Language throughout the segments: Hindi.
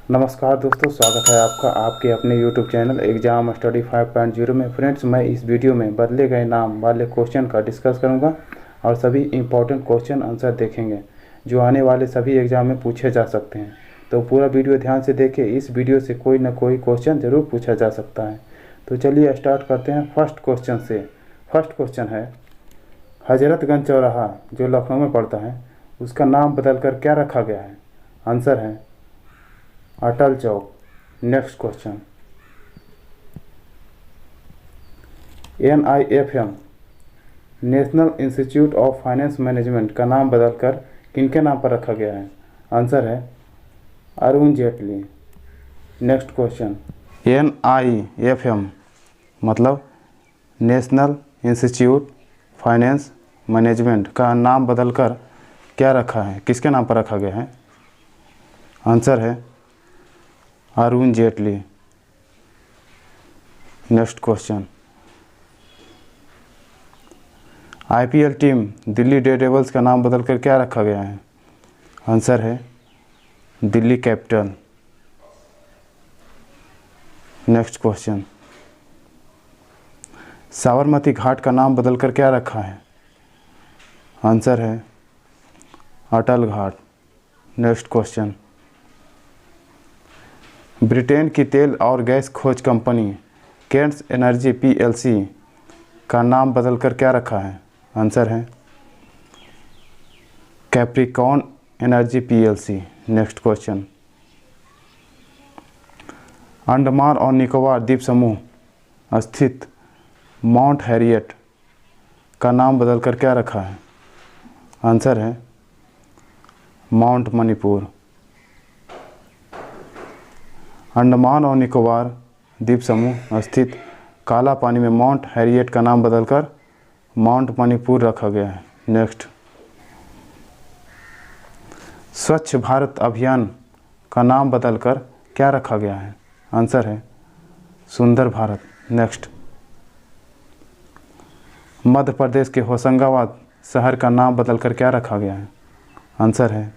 नमस्कार दोस्तों, स्वागत है आपका आपके अपने YouTube चैनल एग्ज़ाम स्टडी 5.0 में। फ्रेंड्स, मैं इस वीडियो में बदले गए नाम वाले क्वेश्चन का डिस्कस करूंगा और सभी इम्पोर्टेंट क्वेश्चन आंसर देखेंगे जो आने वाले सभी एग्ज़ाम में पूछे जा सकते हैं। तो पूरा वीडियो ध्यान से देखें, इस वीडियो से कोई ना कोई क्वेश्चन ज़रूर पूछा जा सकता है। तो चलिए स्टार्ट करते हैं फर्स्ट क्वेश्चन से। फर्स्ट क्वेश्चन है, हजरतगंज चौराहा जो लखनऊ में पड़ता है उसका नाम बदलकर क्या रखा गया है? आंसर है Atal Chowk. Next question, NIFM National Institute of Finance Management का नाम बदलकर किनके नाम पर रखा गया है? आंसर है Arun Jaitley. Next question, NIFM मतलब नेशनल इंस्टीट्यूट फाइनेंस मैनेजमेंट का नाम बदलकर क्या रखा है, किसके नाम पर रखा गया है? आंसर है Arun Jaitley. Next question, IPL team Delhi Daredevils का नाम बदलकर क्या रखा गया है? आंसर है Delhi Capital. Next question, Sabarmati Ghat का नाम बदलकर क्या रखा है? आंसर है Atal Ghat. Next question, Britain की तेल और गैस खोज कंपनी केंट्स एनर्जी PLC का नाम बदलकर क्या रखा है? आंसर है Capricorn energy PLC। Next question, Andaman और निकोबार द्वीप समूह स्थित माउंट हैरियट का नाम बदलकर क्या रखा है? आंसर है माउंट मणिपुर। अंडमान और निकोबार द्वीप समूह स्थित काला पानी में माउंट हैरियट का नाम बदलकर माउंट मणिपुर रखा गया है। नेक्स्ट, स्वच्छ भारत अभियान का नाम बदलकर क्या रखा गया है? आंसर है सुंदर भारत। नेक्स्ट, मध्य प्रदेश के होशंगाबाद शहर का नाम बदलकर क्या रखा गया है? आंसर है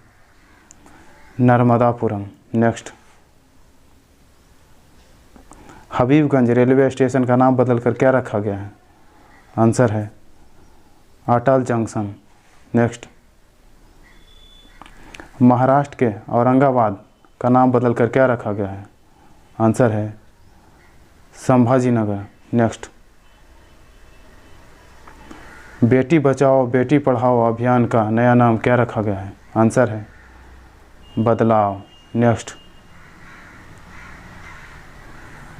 Narmadapuram. Next, Habibganj railway station का नाम बदलकर क्या रखा गया है? आंसर है अटल जंक्शन। नेक्स्ट, महाराष्ट्र के औरंगाबाद का नाम बदलकर क्या रखा गया है? आंसर है संभाजी नगर। नेक्स्ट, बेटी बचाओ बेटी पढ़ाओ अभियान का नया नाम क्या रखा गया है? आंसर है बदलाव। नेक्स्ट,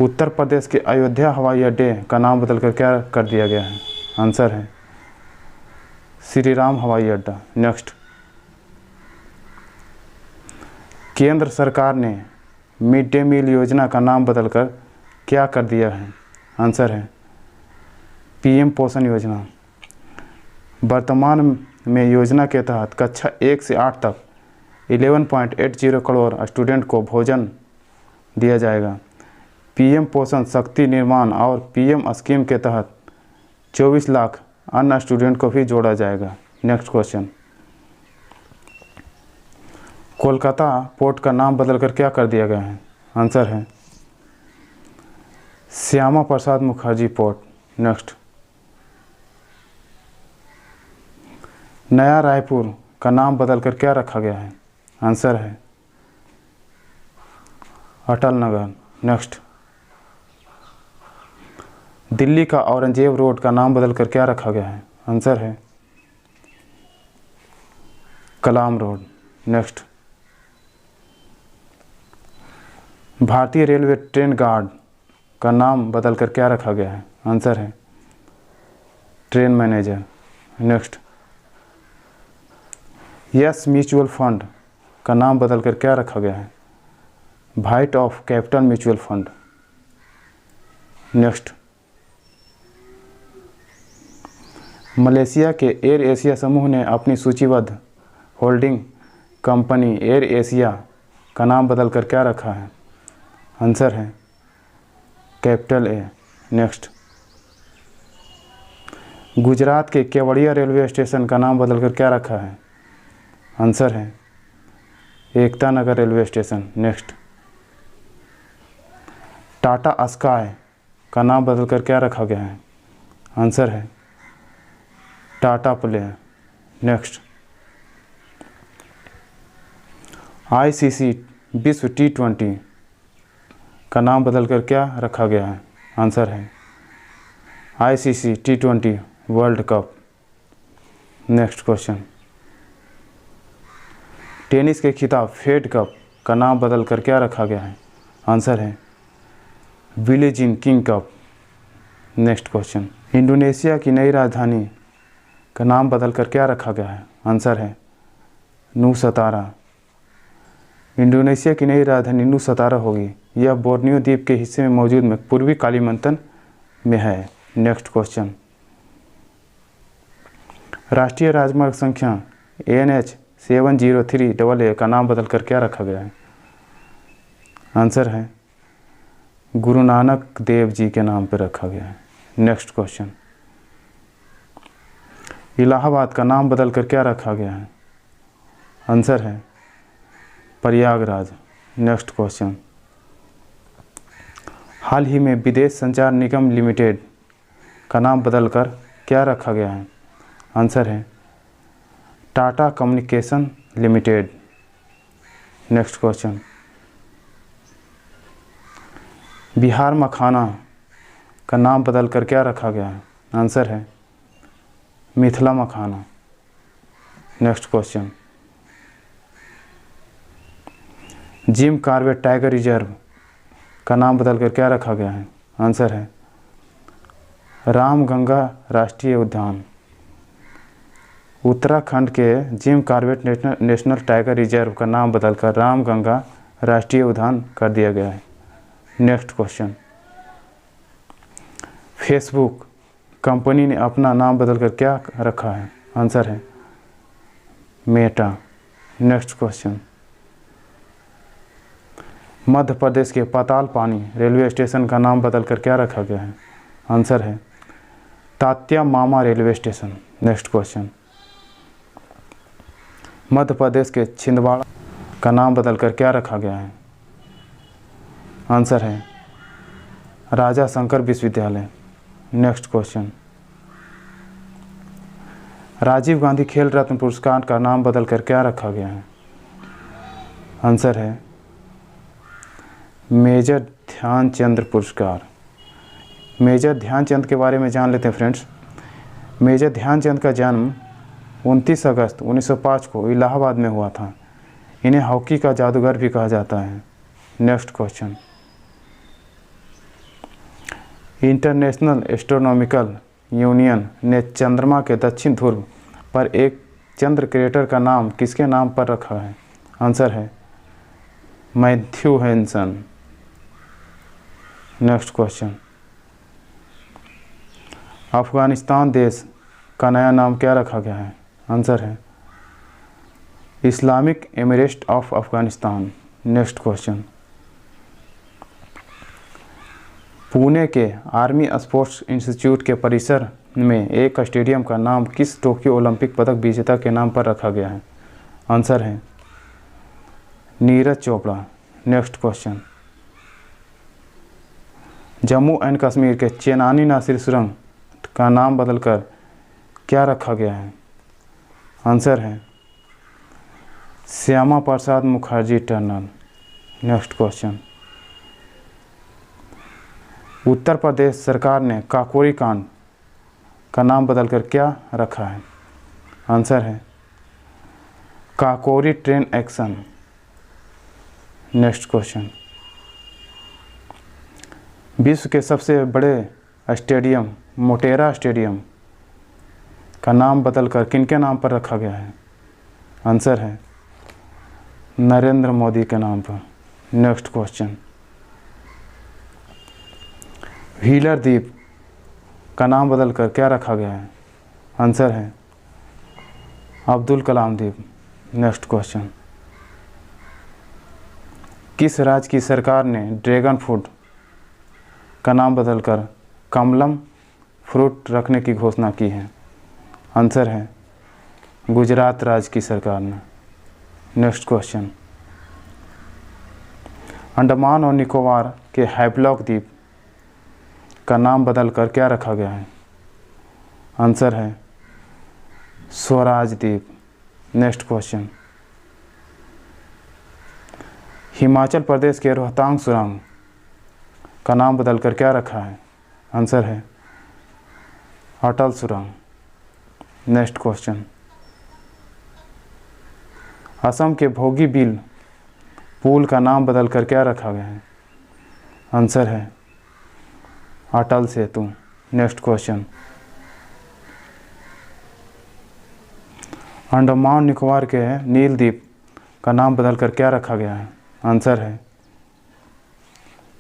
उत्तर प्रदेश के अयोध्या हवाई अड्डे का नाम बदलकर क्या कर दिया गया है? आंसर है श्री राम हवाई अड्डा। नेक्स्ट, केंद्र सरकार ने मिड डे मील योजना का नाम बदलकर क्या कर दिया है? आंसर है PM पोषण योजना। वर्तमान में योजना के तहत कक्षा 1 से 8 तक 11.80 करोड़ स्टूडेंट को भोजन दिया जाएगा। PM पोषण शक्ति निर्माण और PM स्कीम के तहत 24 लाख अन्य स्टूडेंट को भी जोड़ा जाएगा। नेक्स्ट क्वेश्चन, कोलकाता पोर्ट का नाम बदलकर क्या कर दिया गया है? आंसर है श्यामा प्रसाद मुखर्जी पोर्ट। नेक्स्ट, नया रायपुर का नाम बदलकर क्या रखा गया है? आंसर है अटल नगर। नेक्स्ट, दिल्ली का औरंगजेब रोड का नाम बदलकर क्या रखा गया है? आंसर है कलाम रोड। नेक्स्ट, भारतीय रेलवे ट्रेन गार्ड का नाम बदलकर क्या रखा गया है? आंसर है train manager. Next, yes mutual fund का नाम बदलकर क्या रखा गया है? White of capital mutual fund. Next, Malaysia के एयर एशिया समूह ने अपनी सूचीबद्ध होल्डिंग कंपनी एयर एशिया का नाम बदलकर क्या रखा है? आंसर है कैपिटल A। नेक्स्ट, गुजरात के केवड़िया रेलवे स्टेशन का नाम बदलकर क्या रखा है? आंसर है Ekta Nagar railway station. Next, Tata Sky का नाम बदलकर क्या रखा गया है? आंसर है टाटा प्ले। नेक्स्ट, आईसीसी विश्व T20 का नाम बदलकर क्या रखा गया है? आंसर है ICC T20 world cup. Next question, tennis के खिताब फेड कप का नाम बदलकर क्या रखा गया है? आंसर है Billie Jean King cup. Next question, Indonesia की नई राजधानी का नाम बदलकर क्या रखा गया है? आंसर है नूसतारा। इंडोनेशिया की नई राजधानी नूसतारा होगी। यह बोर्नियो द्वीप के हिस्से में मौजूद में पूर्वी कालीमंतन में है। नेक्स्ट क्वेश्चन, राष्ट्रीय राजमार्ग संख्या NH 703AA का नाम बदलकर क्या रखा गया है? आंसर है गुरु नानक देव जी के नाम पर रखा गया है। नेक्स्ट क्वेश्चन, इलाहाबाद का नाम बदलकर क्या रखा गया है? आंसर है प्रयागराज। नेक्स्ट क्वेश्चन, हाल ही में विदेश संचार निगम लिमिटेड का नाम बदलकर क्या रखा गया है? आंसर है Tata Communication Limited. Next question, Bihar Makhana का नाम बदलकर क्या रखा गया है? आंसर है Mithila Makhana. Next question, Jim Corbett Tiger Reserve का नाम बदलकर क्या रखा गया है? आंसर है रामगंगा राष्ट्रीय उद्यान। उत्तराखंड के Jim Corbett national tiger Reserve का नाम बदलकर रामगंगा राष्ट्रीय उद्यान कर दिया गया है। नेक्स्ट क्वेश्चन, फेसबुक कंपनी ने अपना नाम बदलकर क्या रखा है? आंसर है Meta. Next question, Madhya Pradesh के पातालपानी रेलवे स्टेशन का नाम बदलकर क्या रखा गया है? आंसर है तात्या मामा railway station. Next question, Madhya Pradesh के छिंदवाड़ा का नाम बदलकर क्या रखा गया है? आंसर है राजा शंकर विश्वविद्यालय। नेक्स्ट क्वेश्चन, राजीव गांधी खेल रत्न पुरस्कार का नाम बदलकर क्या रखा गया है? आंसर है मेजर ध्यानचंद पुरस्कार। मेजर ध्यानचंद के बारे में जान लेते हैं फ्रेंड्स। मेजर ध्यानचंद का जन्म 29 अगस्त 1905 को इलाहाबाद में हुआ था। इन्हें हॉकी का जादूगर भी कहा जाता है। Next question, international astronomical union ने चंद्रमा के दक्षिण ध्रुव पर एक चंद्र क्रेटर का नाम किसके नाम पर रखा है? आंसर है Matthew Hansen. Next question, Afghanistan देश का नया नाम क्या रखा गया है? आंसर है Islamic Emirates of Afghanistan. Next question, Pune के आर्मी स्पोर्ट्स इंस्टीट्यूट के परिसर में एक स्टेडियम का नाम किस टोक्यो ओलंपिक पदक विजेता के नाम पर रखा गया है? आंसर है Neeraj Chopra. Next question, Jammu and Kashmir के चेनानी नासिर सुरंग का नाम बदलकर क्या रखा गया है? आंसर है Shyama Prasad Mukherjee tunnel. Next question, Uttar प्रदेश सरकार ने काकोरी कांड का नाम बदलकर क्या रखा है? आंसर है Kakori train action. Next question, विश्व के सबसे बड़े स्टेडियम मोटेरा स्टेडियम का नाम बदलकर किनके नाम पर रखा गया है? आंसर है नरेंद्र मोदी के नाम पर। नेक्स्ट क्वेश्चन, व्हीलर द्वीप का नाम बदलकर क्या रखा गया है? आंसर है अब्दुल कलाम द्वीप। नेक्स्ट क्वेश्चन, किस राज्य की सरकार ने ड्रैगन फ्रूट का नाम बदलकर कमलम फ्रूट रखने की घोषणा की है? आंसर है गुजरात राज्य की सरकार ने। नेक्स्ट क्वेश्चन, अंडमान और निकोबार के हैवलॉक द्वीप का नाम बदलकर क्या रखा गया है? आंसर है स्वराज द्वीप। नेक्स्ट क्वेश्चन, हिमाचल प्रदेश के रोहतांग सुरंग का नाम बदलकर क्या रखा है? आंसर है अटल सुरंग। नेक्स्ट क्वेश्चन, असम के भोगी बिल पुल का नाम बदलकर क्या रखा गया है? आंसर है अटल सेतु। नेक्स्ट क्वेश्चन, अंडमान निकोबार के नील द्वीप का नाम बदलकर क्या रखा गया है? आंसर है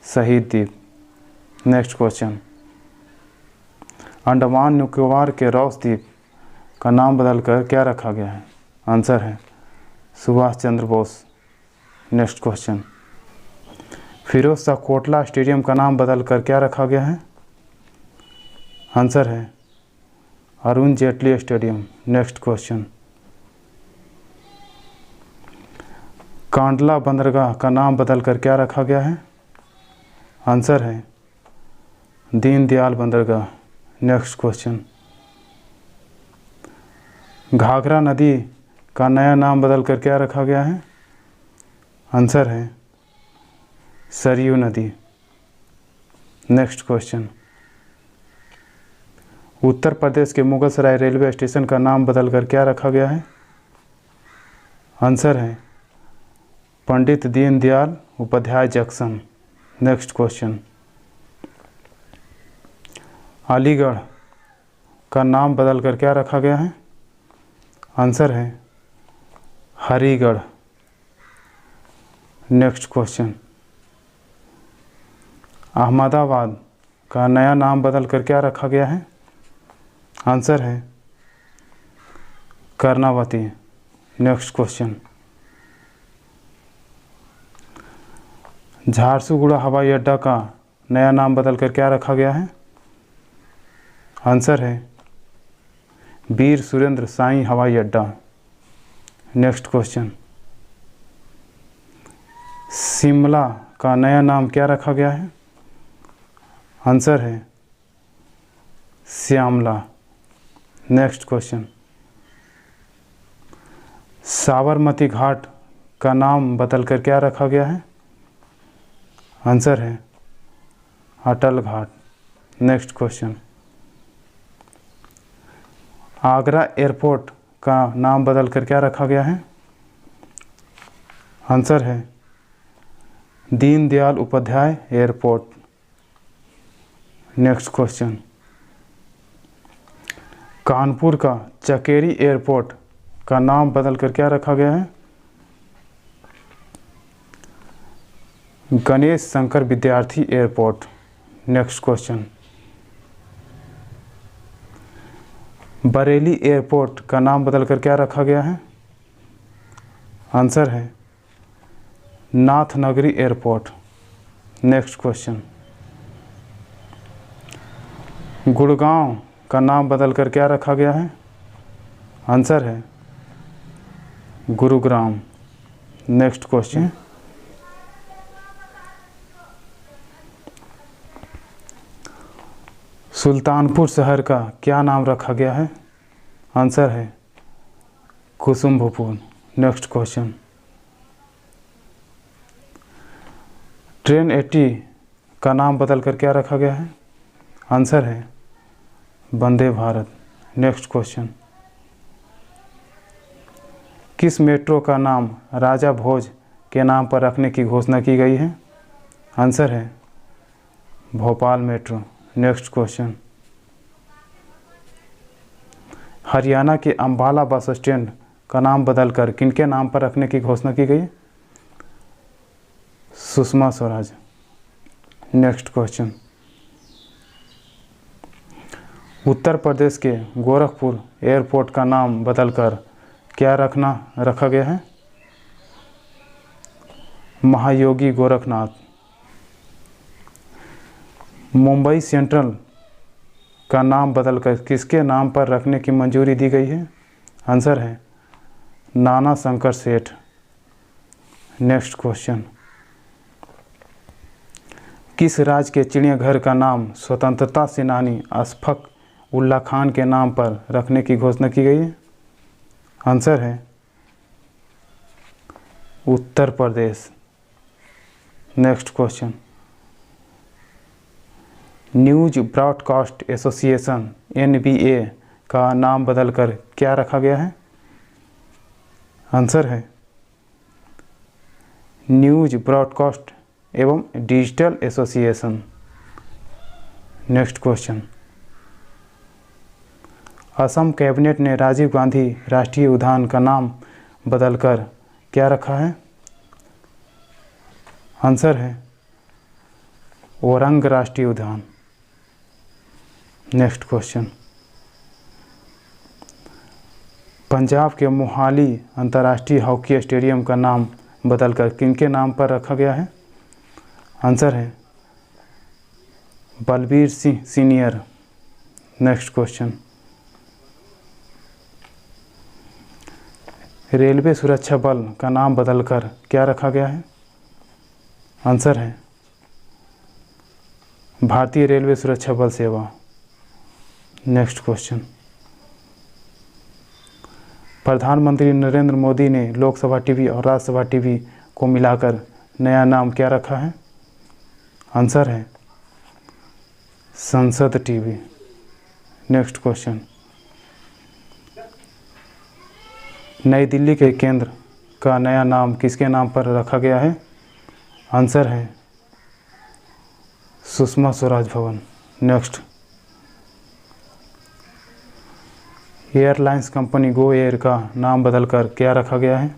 शहीद द्वीप। नेक्स्ट क्वेश्चन, अंडमान निकोबार के रॉस द्वीप का नाम बदलकर क्या रखा गया है? आंसर है Subhash Chandra Bose. Next question, Feroz Shah Kotla Stadium का नाम बदलकर क्या रखा गया है? आंसर है Arun Jaitley Stadium. Next question, Kandla बंदरगाह का नाम बदलकर क्या रखा गया है? आंसर है दीनदयाल बंदरगाह। नेक्स्ट क्वेश्चन, घाघरा नदी का नया नाम बदलकर क्या रखा गया है? आंसर है सरयू नदी। नेक्स्ट क्वेश्चन, उत्तर प्रदेश के मुगलसराय रेलवे स्टेशन का नाम बदलकर क्या रखा गया है? आंसर है Pandit Deendayal Upadhyay Junction. Next question, Aligarh का नाम बदलकर क्या रखा गया है? आंसर है हरिगढ़। नेक्स्ट क्वेश्चन, अहमदाबाद का नया नाम बदलकर क्या रखा गया है? आंसर है कर्णावती। नेक्स्ट क्वेश्चन, झारसुगुड़ा हवाई अड्डा का नया नाम बदलकर क्या रखा गया है? आंसर है वीर सुरेंद्र साई हवाई अड्डा। नेक्स्ट क्वेश्चन, शिमला का नया नाम क्या रखा गया है? आंसर है श्यामला। नेक्स्ट क्वेश्चन, साबरमती घाट का नाम बदलकर क्या रखा गया है? आंसर है Atal Ghat. Next question, Agra airport का नाम बदलकर क्या रखा गया है? आंसर है Deendayal Upadhyay airport. Next question, Kanpur का चकेरी एयरपोर्ट का नाम बदलकर क्या रखा गया है? गणेश शंकर विद्यार्थी airport. Next question, Bareilly airport का नाम बदलकर क्या रखा गया है? आंसर है नाथनगरी एयरपोर्ट। नेक्स्ट क्वेश्चन, गुड़गांव का नाम बदलकर क्या रखा गया है? आंसर है गुरुग्राम। नेक्स्ट क्वेश्चन, सुल्तानपुर शहर का क्या नाम रखा गया है? आंसर है कुसुम्भपुर। नेक्स्ट क्वेश्चन, ट्रेन 80 का नाम बदलकर क्या रखा गया है? आंसर है वंदे भारत। नेक्स्ट क्वेश्चन, किस मेट्रो का नाम राजा भोज के नाम पर रखने की घोषणा की गई है? आंसर है Bhopal metro. Next question, Haryana के अंबाला बस स्टैंड का नाम बदलकर किनके नाम पर रखने की घोषणा की गई? सुषमा स्वराज। नेक्स्ट क्वेश्चन, उत्तर प्रदेश के गोरखपुर एयरपोर्ट का नाम बदलकर क्या रखा गया है? महायोगी गोरखनाथ। मुंबई सेंट्रल का नाम बदलकर किसके नाम पर रखने की मंजूरी दी गई है? आंसर है नाना शंकर सेठ। नेक्स्ट क्वेश्चन, किस राज्य के चिड़ियाघर का नाम स्वतंत्रता सेनानी अशफाक उल्लाह खान के नाम पर रखने की घोषणा की गई है? आंसर है Uttar Pradesh. Next question, News Broadcast Association NBA का नाम बदलकर क्या रखा गया है? आंसर है न्यूज ब्रॉडकास्ट एवं digital association. Next question, Assam cabinet ने राजीव गांधी राष्ट्रीय उद्यान का नाम बदलकर क्या रखा है? आंसर है ओरंग राष्ट्रीय उद्यान। नेक्स्ट क्वेश्चन, पंजाब के मोहाली अंतर्राष्ट्रीय हॉकी स्टेडियम का नाम बदलकर किनके नाम पर रखा गया है? आंसर है Balbir Singh senior. Next question, railway सुरक्षा बल का नाम बदलकर क्या रखा गया है? आंसर है भारतीय रेलवे सुरक्षा बल सेवा। नेक्स्ट क्वेश्चन, प्रधानमंत्री नरेंद्र मोदी ने लोकसभा टीवी और राज्यसभा टीवी को मिलाकर नया नाम क्या रखा है? आंसर है संसद टीवी। नेक्स्ट क्वेश्चन, नई दिल्ली के केंद्र का नया नाम किसके नाम पर रखा गया है? आंसर है सुषमा स्वराज भवन। Next, airlines company Go Air का नाम बदलकर क्या रखा गया है?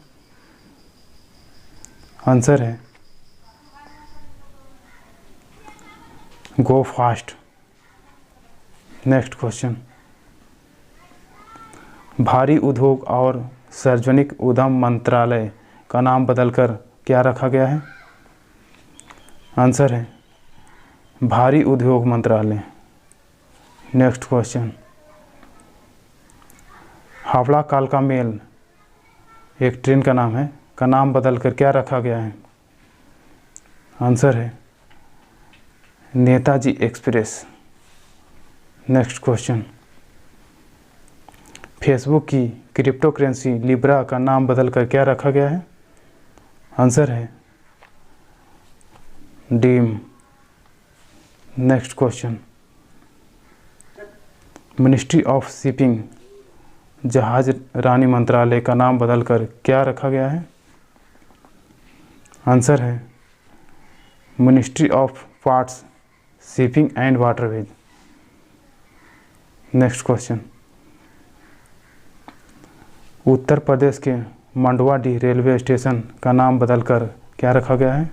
आंसर है गो फास्ट। नेक्स्ट क्वेश्चन, भारी उद्योग और सार्वजनिक उद्यम मंत्रालय का नाम बदलकर क्या रखा गया है? आंसर है भारी उद्योग मंत्रालय। नेक्स्ट क्वेश्चन, हावड़ा कालका मेल एक ट्रेन का नाम है, का नाम बदलकर क्या रखा गया है? आंसर है Netaji express. Next question, Facebook की क्रिप्टो करेंसी लिब्रा का नाम बदलकर क्या रखा गया है? आंसर है Diem. Next question, ministry of shipping जहाज रानी मंत्रालय का नाम बदलकर क्या रखा गया है? आंसर है Ministry of Ports Shipping and Waterways. Next question, Uttar Pradesh के मंडवाडीह रेलवे स्टेशन का नाम बदलकर क्या रखा गया है?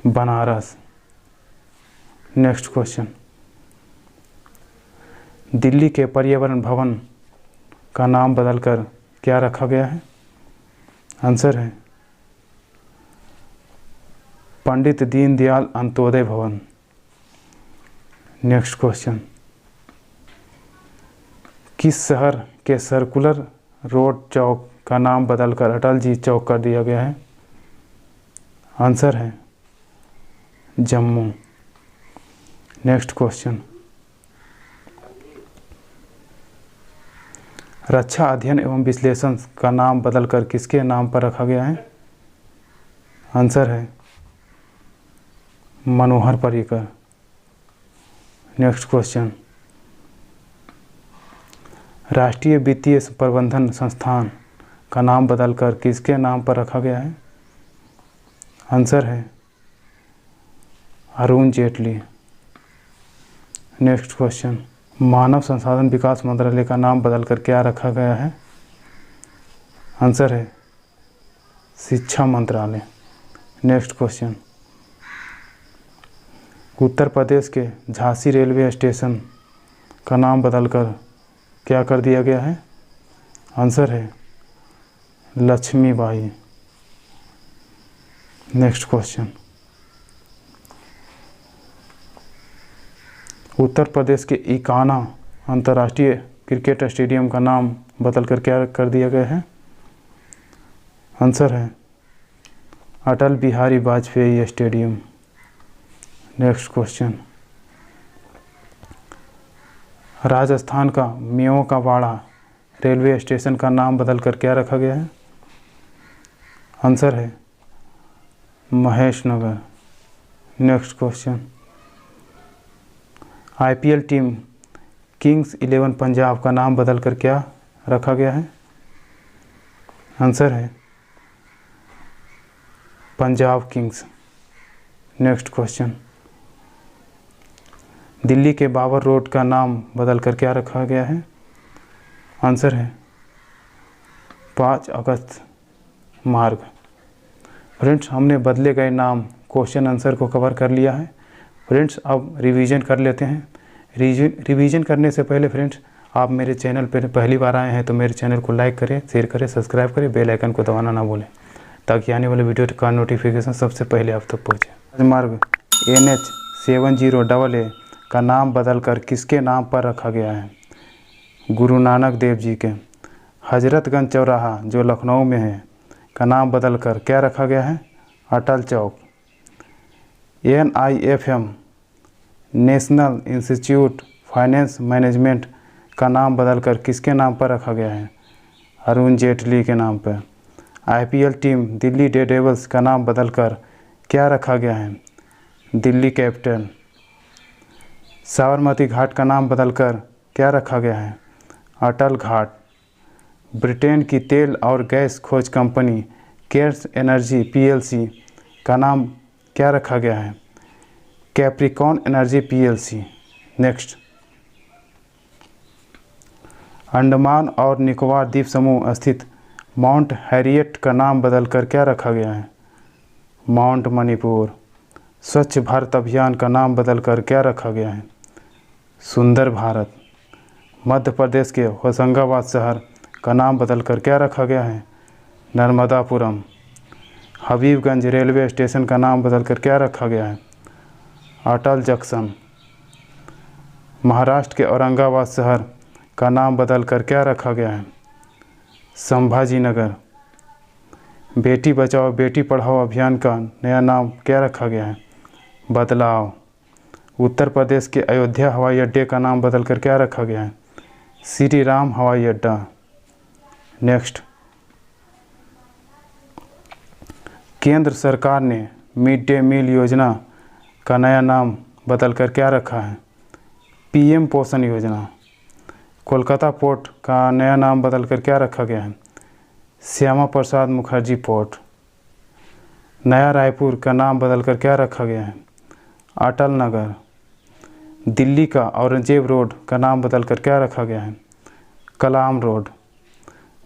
बनारस। नेक्स्ट क्वेश्चन, दिल्ली के पर्यावरण भवन का नाम बदलकर क्या रखा गया है? आंसर है पंडित दीनदयाल अंत्योदय भवन। नेक्स्ट क्वेश्चन, किस शहर के सर्कुलर रोड चौक का नाम बदलकर अटल जी चौक कर दिया गया है? आंसर है जम्मू। नेक्स्ट क्वेश्चन, रक्षा अध्ययन एवं विश्लेषण का नाम बदलकर किसके नाम पर रखा गया है? आंसर है मनोहर पर्रिकर। नेक्स्ट क्वेश्चन, राष्ट्रीय वित्तीय प्रबंधन संस्थान का नाम बदलकर किसके नाम पर रखा गया है? आंसर है अरुण जेटली। नेक्स्ट क्वेश्चन, मानव संसाधन विकास मंत्रालय का नाम बदलकर क्या रखा गया है? आंसर है शिक्षा मंत्रालय। नेक्स्ट क्वेश्चन, उत्तर प्रदेश के झांसी रेलवे स्टेशन का नाम बदलकर क्या कर दिया गया है? आंसर है लक्ष्मीबाई। नेक्स्ट क्वेश्चन, उत्तर प्रदेश के इकाना अंतर्राष्ट्रीय क्रिकेट स्टेडियम का नाम बदलकर क्या कर दिया गया है? आंसर है Atal Bihari Vajpayee Stadium. Next question, Rajasthan का मेओ का वाड़ा रेलवे स्टेशन का नाम बदलकर क्या रखा गया है? आंसर है Mahesh Nagar. Next question, IPL team Kings 11 Punjab का नाम बदलकर क्या रखा गया है? आंसर है Punjab Kings. Next question, Delhi के बाबर रोड का नाम बदलकर क्या रखा गया है? आंसर है 5 अगस्त मार्ग। फ्रेंड्स, हमने बदले गए नाम क्वेश्चन आंसर को कवर कर लिया है। फ्रेंड्स, अब रिवीजन कर लेते हैं। रिवीजन करने से पहले फ्रेंड्स, आप मेरे चैनल पर पहली बार आए हैं तो मेरे चैनल को लाइक करें, शेयर करें, सब्सक्राइब करें, बेल आइकन को दबाना ना भूलें ताकि आने वाले वीडियो का नोटिफिकेशन सबसे पहले आप तक पहुँचे। राजमार्ग NH 70AA का नाम बदलकर किसके नाम पर रखा गया है? गुरु नानक देव जी के। हजरतगंज चौराहा जो लखनऊ में है का नाम बदलकर क्या रखा गया है? अटल चौक। NIFM National institute finance Management का नाम बदलकर किसके नाम पर रखा गया है? अरुण जेटली के नाम पर। IPL टीम दिल्ली डेयरडेविल्स का नाम बदलकर क्या रखा गया है? दिल्ली कैपिटल। साबरमती घाट का नाम बदलकर क्या रखा गया है? अटल घाट। ब्रिटेन की तेल और गैस खोज कंपनी केयर्स एनर्जी PLC का नाम क्या रखा गया है? Capricorn energy PLC। Next, Andaman और निकोबार द्वीप समूह स्थित माउंट हैरियट का नाम बदलकर क्या रखा गया है? माउंट मणिपुर। स्वच्छ भारत अभियान का नाम बदलकर क्या रखा गया है? सुंदर भारत। मध्य प्रदेश के होशंगाबाद शहर का नाम बदलकर क्या रखा गया है? नर्मदापुरम। हबीबगंज रेलवे स्टेशन का नाम बदलकर क्या रखा गया है? अटल जंक्शन। महाराष्ट्र के औरंगाबाद शहर का नाम बदलकर क्या रखा गया है? संभाजी नगर। बेटी बचाओ बेटी पढ़ाओ अभियान का नया नाम क्या रखा गया है? बदलाव। उत्तर प्रदेश के अयोध्या हवाई अड्डे का नाम बदलकर क्या रखा गया है? श्री राम हवाई अड्डा। नेक्स्ट, केंद्र सरकार ने मिड डे मील योजना का नया नाम बदलकर क्या रखा है? PM पोषण योजना। कोलकाता पोर्ट का नया नाम बदलकर क्या रखा गया है? श्यामा प्रसाद मुखर्जी पोर्ट। नया रायपुर का नाम बदलकर क्या रखा गया है? अटल नगर। दिल्ली का औरंगजेब रोड का नाम बदलकर क्या रखा गया है? कलाम रोड।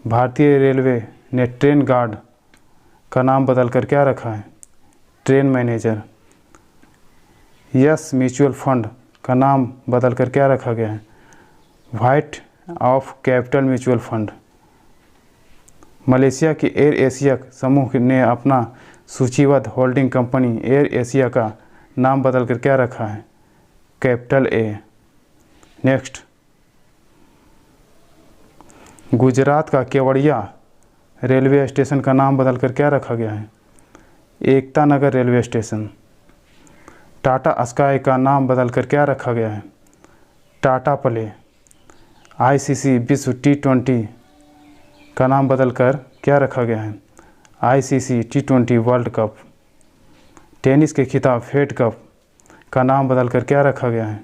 भारतीय रेलवे ने ट्रेन गार्ड का नाम बदलकर क्या रखा है? Train manager. Yes mutual fund का नाम बदलकर क्या रखा गया है? White of capital mutual fund. Malaysia की एयर एशिया समूह ने अपना सूचीबद्ध होल्डिंग कंपनी एयर एशिया का नाम बदलकर क्या रखा है? Capital A। नेक्स्ट, गुजरात का केवड़िया रेलवे स्टेशन का नाम बदलकर क्या रखा गया है? Ekta Nagar railway station. Tata Sky का नाम बदलकर क्या रखा गया है? टाटा प्ले। ICC विश्व T20 का नाम बदलकर क्या रखा गया है? ICC T20 world cup. Tennis के खिताब फेड कप का नाम बदलकर क्या रखा गया है?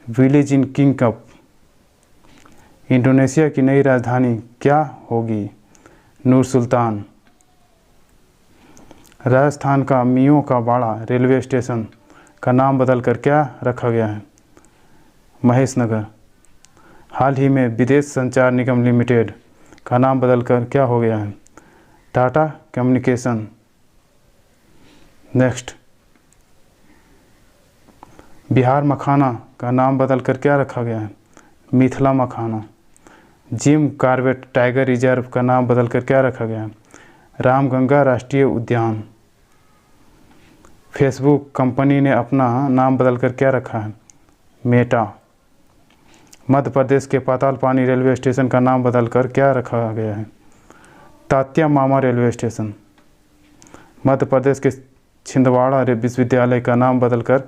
Billie Jean King cup. Indonesia की नई राजधानी क्या होगी? नूर सुल्तान। राजस्थान का मियो का वाड़ा रेलवे स्टेशन का नाम बदलकर क्या रखा गया है? महेश नगर। हाल ही में विदेश संचार निगम लिमिटेड का नाम बदलकर क्या हो गया है? टाटा कम्युनिकेशन। नेक्स्ट, बिहार मखाना का नाम बदलकर क्या रखा गया है? मिथिला मखाना। जिम कॉर्बेट टाइगर रिजर्व का नाम बदलकर क्या रखा गया है? रामगंगा राष्ट्रीय उद्यान। फेसबुक कंपनी ने अपना नाम बदलकर क्या रखा है? मेटा। मध्य प्रदेश के पातालपानी रेलवे स्टेशन का नाम बदलकर क्या रखा गया है? तात्या मामा रेलवे स्टेशन। मध्य प्रदेश के छिंदवाड़ा विश्वविद्यालय का नाम बदलकर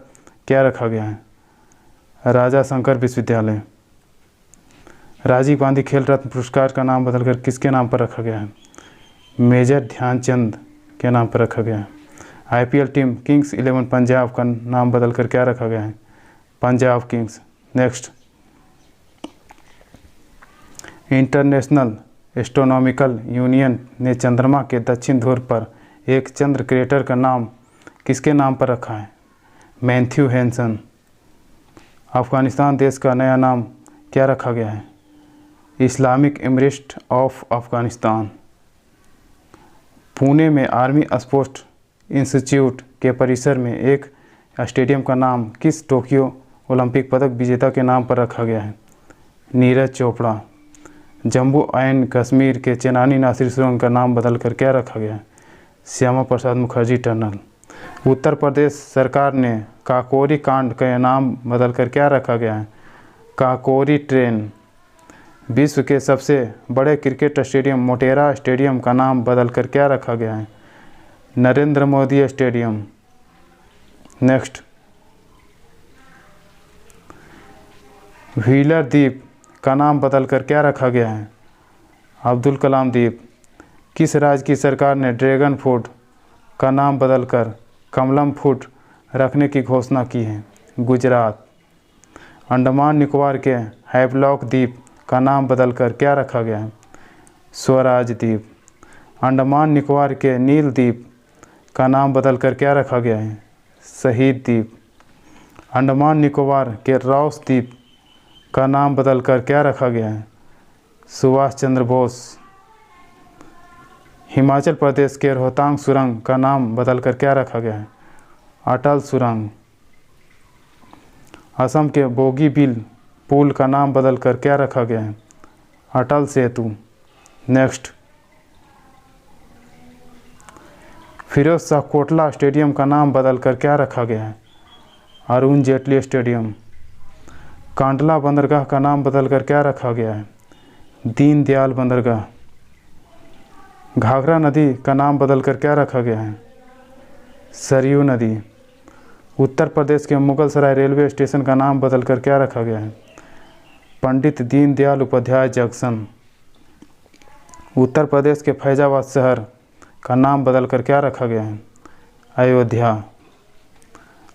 क्या रखा गया है? राजा शंकर विश्वविद्यालय। राजीव गांधी खेल रत्न पुरस्कार का नाम बदलकर किसके नाम पर रखा गया है? मेजर ध्यानचंद के नाम पर रखा गया है। आईपीएल टीम किंग्स 11 पंजाब का नाम बदलकर क्या रखा गया है? Punjab Kings. Next, international astronomical union ने चंद्रमा के दक्षिण ध्रुव पर एक चंद्र क्रेटर का नाम किसके नाम पर रखा है? Matthew Hansen. अफगानिस्तान देश का नया नाम क्या रखा गया है? Islamic emirate of Afghanistan. Pune में आर्मी स्पोर्ट्स इंस्टीट्यूट के परिसर में एक स्टेडियम का नाम किस टोक्यो ओलंपिक पदक विजेता के नाम पर रखा गया है? नीरज चोपड़ा। जम्मू एंड कश्मीर के चेनानी नासिर सुरंग का नाम बदलकर क्या रखा गया है? श्यामा प्रसाद मुखर्जी टनल। उत्तर प्रदेश सरकार ने काकोरी कांड का नाम बदलकर क्या रखा गया है? काकोरी ट्रेन। विश्व के सबसे बड़े क्रिकेट स्टेडियम मोटेरा स्टेडियम का नाम बदलकर क्या रखा गया है? Narendra Modi stadium. Next, wheeler द्वीप का नाम बदलकर क्या रखा गया है? अब्दुल कलाम द्वीप। किस राज्य की सरकार ने ड्रैगन फ्रूट का नाम बदलकर कमलम फ्रूट रखने की घोषणा की है? गुजरात। अंडमान निकोबार के हैवलॉक द्वीप का नाम बदलकर क्या रखा गया है? स्वराज द्वीप। अंडमान निकोबार के नील द्वीप का नाम बदलकर क्या रखा गया है? शहीद द्वीप। अंडमान निकोबार के रॉस द्वीप का नाम बदलकर क्या रखा गया है? सुभाष चंद्र बोस। हिमाचल प्रदेश के रोहतांग सुरंग का नाम बदलकर क्या रखा गया है? अटल सुरंग। असम के बोगीबिल पुल का नाम बदलकर क्या रखा गया है? अटल सेतु। नेक्स्ट, फिरोज शाह कोटला स्टेडियम का नाम बदलकर क्या रखा गया है? अरुण जेटली स्टेडियम। कांडला बंदरगाह का नाम बदलकर क्या रखा गया है? दीनदयाल बंदरगाह। घाघरा नदी का नाम बदलकर क्या रखा गया है? सरयू नदी। उत्तर प्रदेश के मुगलसराय रेलवे स्टेशन का नाम बदलकर क्या रखा गया है? पंडित दीनदयाल उपाध्याय जंक्शन। उत्तर प्रदेश के फैजाबाद शहर का नाम बदलकर क्या रखा गया है? अयोध्या।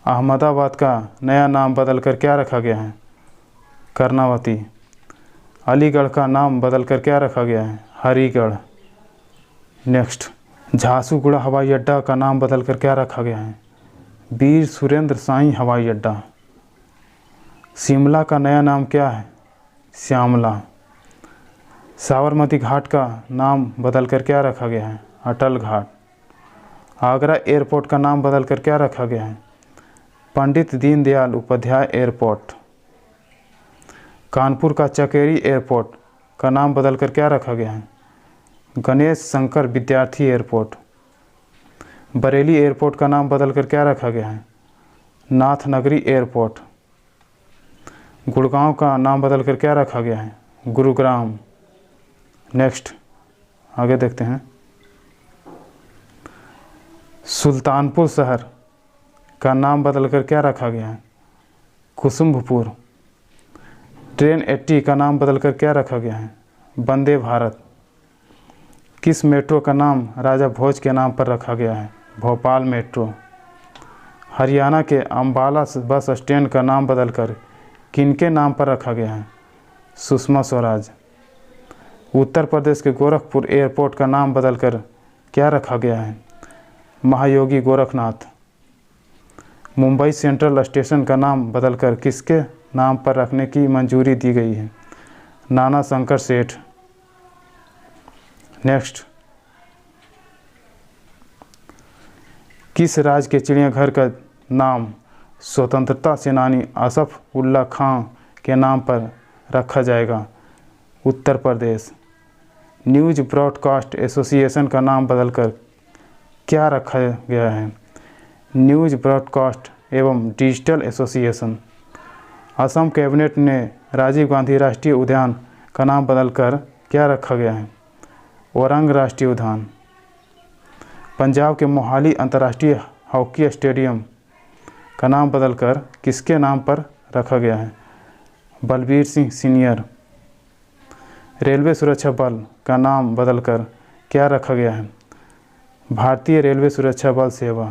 अहमदाबाद का नया नाम बदलकर क्या रखा गया है? कर्णावती। अलीगढ़ का नाम बदलकर क्या रखा गया है? हरिगढ़। नेक्स्ट, झांसूगुड़ा हवाई अड्डा का नाम बदलकर क्या रखा गया है? वीर सुरेंद्र साई हवाई अड्डा। शिमला का नया नाम क्या है? श्यामला। साबरमती घाट का नाम बदलकर क्या रखा गया है? अटल घाट। आगरा एयरपोर्ट का नाम बदलकर क्या रखा गया है? पंडित दीनदयाल उपाध्याय एयरपोर्ट। कानपुर का चकेरी एयरपोर्ट का नाम बदलकर क्या रखा गया है? गणेश शंकर विद्यार्थी एयरपोर्ट। बरेली एयरपोर्ट का नाम बदलकर क्या रखा गया है? नाथनगरी एयरपोर्ट। गुड़गांव का नाम बदलकर क्या रखा गया है? गुरुग्राम। नेक्स्ट, आगे देखते हैं। सुल्तानपुर शहर का नाम बदलकर क्या रखा गया है? कुसुम्भपुर। ट्रेन 80 का नाम बदलकर क्या रखा गया है? वंदे भारत। किस मेट्रो का नाम राजा भोज के नाम पर रखा गया है? भोपाल मेट्रो। हरियाणा के अंबाला बस स्टैंड का नाम बदलकर किनके नाम पर रखा गया है? सुषमा स्वराज। उत्तर प्रदेश के गोरखपुर एयरपोर्ट का नाम बदलकर क्या रखा गया है? महायोगी गोरखनाथ। मुंबई सेंट्रल स्टेशन का नाम बदलकर किसके नाम पर रखने की मंजूरी दी गई है? नाना शंकर सेठ। नेक्स्ट, किस राज्य के चिड़ियाघर का नाम स्वतंत्रता सेनानी असफ उल्ला खां के नाम पर रखा जाएगा? Uttar Pradesh. News broadcast association का नाम बदलकर क्या रखा गया है? न्यूज़ ब्रॉडकास्ट एवं डिजिटल एसोसिएशन। असम कैबिनेट ने राजीव गांधी राष्ट्रीय उद्यान का नाम बदलकर क्या रखा गया है? ओरंग राष्ट्रीय उद्यान। पंजाब के मोहाली अंतर्राष्ट्रीय हॉकी स्टेडियम का नाम बदलकर किसके नाम पर रखा गया है? बलबीर सिंह सीनियर। रेलवे सुरक्षा बल का नाम बदलकर क्या रखा गया है? भारतीय रेलवे सुरक्षा बल सेवा।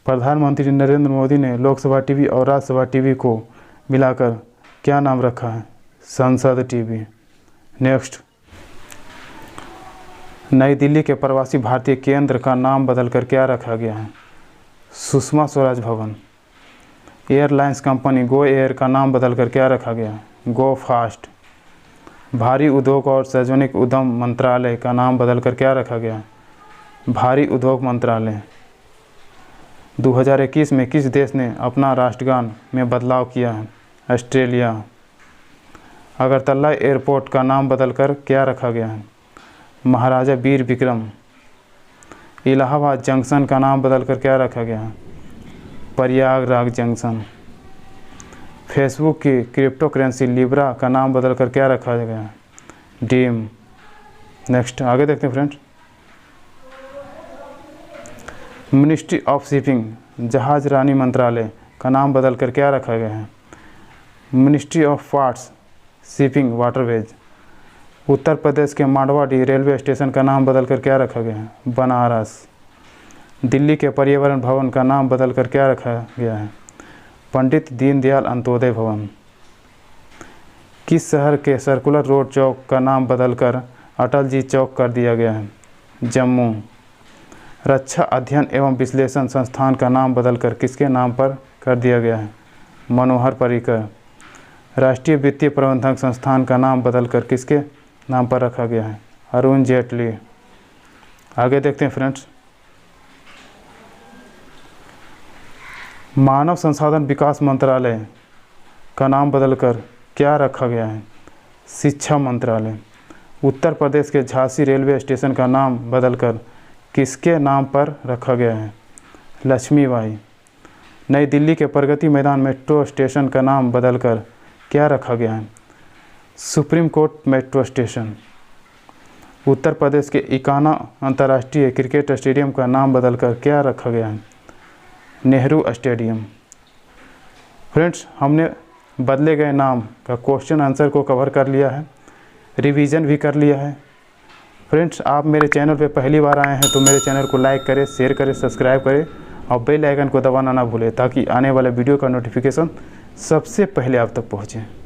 प्रधानमंत्री नरेंद्र मोदी ने लोकसभा टीवी और राज्यसभा टीवी को मिलाकर क्या नाम रखा है? संसद टीवी। नेक्स्ट, नई दिल्ली के प्रवासी भारतीय केंद्र का नाम बदलकर क्या रखा गया है? सुषमा स्वराज भवन। एयरलाइंस कंपनी गो एयर का नाम बदलकर क्या रखा गया? गो फास्ट। भारी उद्योग और सार्वजनिक उद्यम मंत्रालय का नाम बदलकर क्या रखा गया? भारी उद्योग मंत्रालय। 2021 में किस देश ने अपना राष्ट्रगान में बदलाव किया है? ऑस्ट्रेलिया। अगरतला एयरपोर्ट का नाम बदलकर क्या रखा गया है? महाराजा वीर विक्रम। इलाहाबाद जंक्शन का नाम बदलकर क्या रखा गया है? प्रयागराज जंक्शन। फेसबुक की क्रिप्टो करेंसी लिब्रा का नाम बदलकर क्या रखा गया है? डीम। नेक्स्ट, आगे देखते हैं फ्रेंड्स। मिनिस्ट्री ऑफ शिपिंग जहाज रानी मंत्रालय का नाम बदलकर क्या रखा गया है? Ministry of Ports Shipping Waterways. Uttar Pradesh के मांडवाडी रेलवे स्टेशन का नाम बदलकर क्या रखा गया है? बनारस। दिल्ली के पर्यावरण भवन का नाम बदलकर क्या रखा गया है? पंडित दीनदयाल अंत्योदय भवन। किस शहर के सर्कुलर रोड चौक का नाम बदलकर अटल जी चौक कर दिया गया है? जम्मू। रक्षा अध्ययन एवं विश्लेषण संस्थान का नाम बदलकर किसके नाम पर कर दिया गया है? मनोहर पर्रिकर। राष्ट्रीय वित्तीय प्रबंधन संस्थान का नाम बदलकर किसके नाम पर रखा गया है? अरुण जेटली। आगे देखते हैं फ्रेंड्स। मानव संसाधन विकास मंत्रालय का नाम बदलकर क्या रखा गया है? शिक्षा मंत्रालय। उत्तर प्रदेश के झांसी रेलवे स्टेशन का नाम बदलकर किसके नाम पर रखा गया है? लक्ष्मीबाई। नई दिल्ली के प्रगति मैदान मेट्रो स्टेशन का नाम बदलकर क्या रखा गया है? Supreme Court Metro Station. Uttar Pradesh के इकाना अंतर्राष्ट्रीय क्रिकेट स्टेडियम का नाम बदलकर क्या रखा गया है? नेहरू स्टेडियम। फ्रेंड्स, हमने बदले गए नाम का क्वेश्चन आंसर को कवर कर लिया है, रिवीजन भी कर लिया है। फ्रेंड्स, आप मेरे चैनल पे पहली बार आए हैं तो मेरे चैनल को लाइक करें, शेयर करें, सब्सक्राइब करें और बेल आइकन को दबाना ना भूलें ताकि आने वाले वीडियो का नोटिफिकेशन सबसे पहले आप तक पहुँचे।